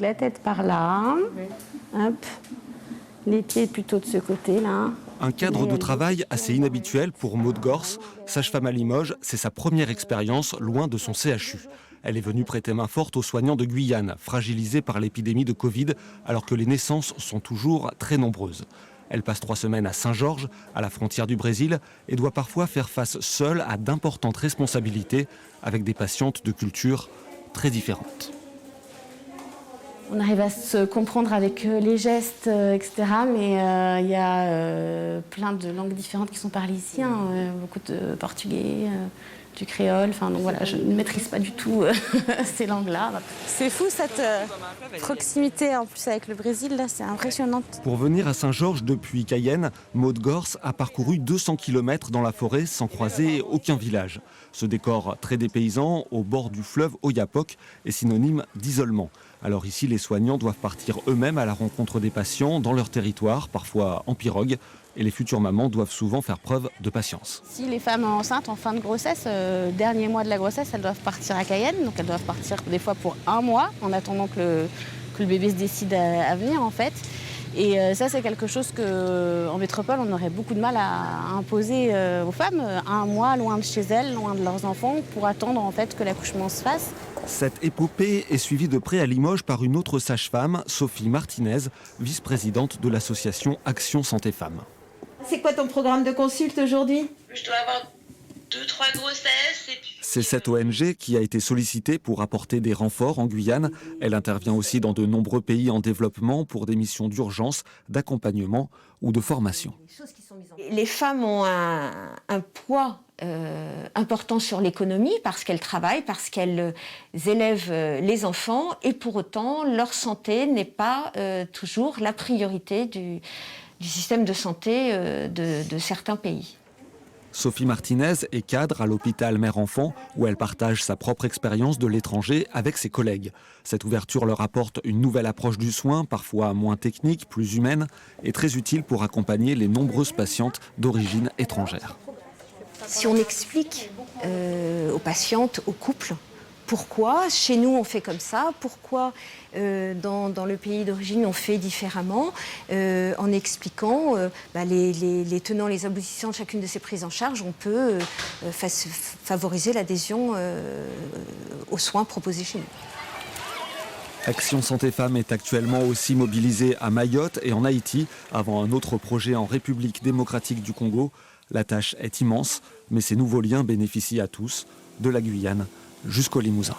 La tête par là, hop. Les pieds plutôt de ce côté-là. Un cadre de travail assez inhabituel pour Maud Gors. Sage-femme à Limoges, c'est sa première expérience loin de son CHU. Elle est venue prêter main forte aux soignants de Guyane, fragilisés par l'épidémie de Covid, alors que les naissances sont toujours très nombreuses. Elle passe 3 semaines à Saint-Georges, à la frontière du Brésil, et doit parfois faire face seule à d'importantes responsabilités avec des patientes de cultures très différentes. On arrive à se comprendre avec les gestes, etc. Mais il y a plein de langues différentes qui sont parlées ici. Beaucoup de portugais, du créole. Enfin, donc voilà, je ne maîtrise pas du tout ces langues-là. C'est fou cette proximité en plus avec le Brésil, là, c'est impressionnant. Pour venir à Saint-Georges depuis Cayenne, Maud Gors a parcouru 200 km dans la forêt sans croiser aucun village. Ce décor très dépaysant au bord du fleuve Oyapock est synonyme d'isolement. Alors ici, les soignants doivent partir eux-mêmes à la rencontre des patients dans leur territoire, parfois en pirogue. Et les futures mamans doivent souvent faire preuve de patience. Si les femmes enceintes en fin de grossesse, dernier mois de la grossesse, elles doivent partir à Cayenne. Donc elles doivent partir des fois pour 1 mois en attendant que le bébé se décide à venir en fait. Et ça, c'est quelque chose qu'en métropole, on aurait beaucoup de mal à imposer aux femmes. 1 mois loin de chez elles, loin de leurs enfants, pour attendre en fait que l'accouchement se fasse. Cette épopée est suivie de près à Limoges par une autre sage-femme, Sophie Martinez, vice-présidente de l'association Action Santé Femmes. C'est quoi ton programme de consulte aujourd'hui? Je dois avoir 2-3 grossesses. C'est cette ONG qui a été sollicitée pour apporter des renforts en Guyane. Elle intervient aussi dans de nombreux pays en développement pour des missions d'urgence, d'accompagnement ou de formation. Les femmes ont un poids important sur l'économie parce qu'elles travaillent, parce qu'elles élèvent les enfants et pour autant leur santé n'est pas toujours la priorité du système de santé de certains pays. Sophie Martinez est cadre à l'hôpital Mère-Enfant où elle partage sa propre expérience de l'étranger avec ses collègues. Cette ouverture leur apporte une nouvelle approche du soin, parfois moins technique, plus humaine et très utile pour accompagner les nombreuses patientes d'origine étrangère. Si on explique aux patientes, aux couples, pourquoi chez nous on fait comme ça, pourquoi dans le pays d'origine on fait différemment, en expliquant les tenants, les aboutissants de chacune de ces prises en charge, on peut favoriser l'adhésion aux soins proposés chez nous. Action Santé Femmes est actuellement aussi mobilisée à Mayotte et en Haïti, avant un autre projet en République démocratique du Congo. La tâche est immense, mais ces nouveaux liens bénéficient à tous, de la Guyane jusqu'au Limousin.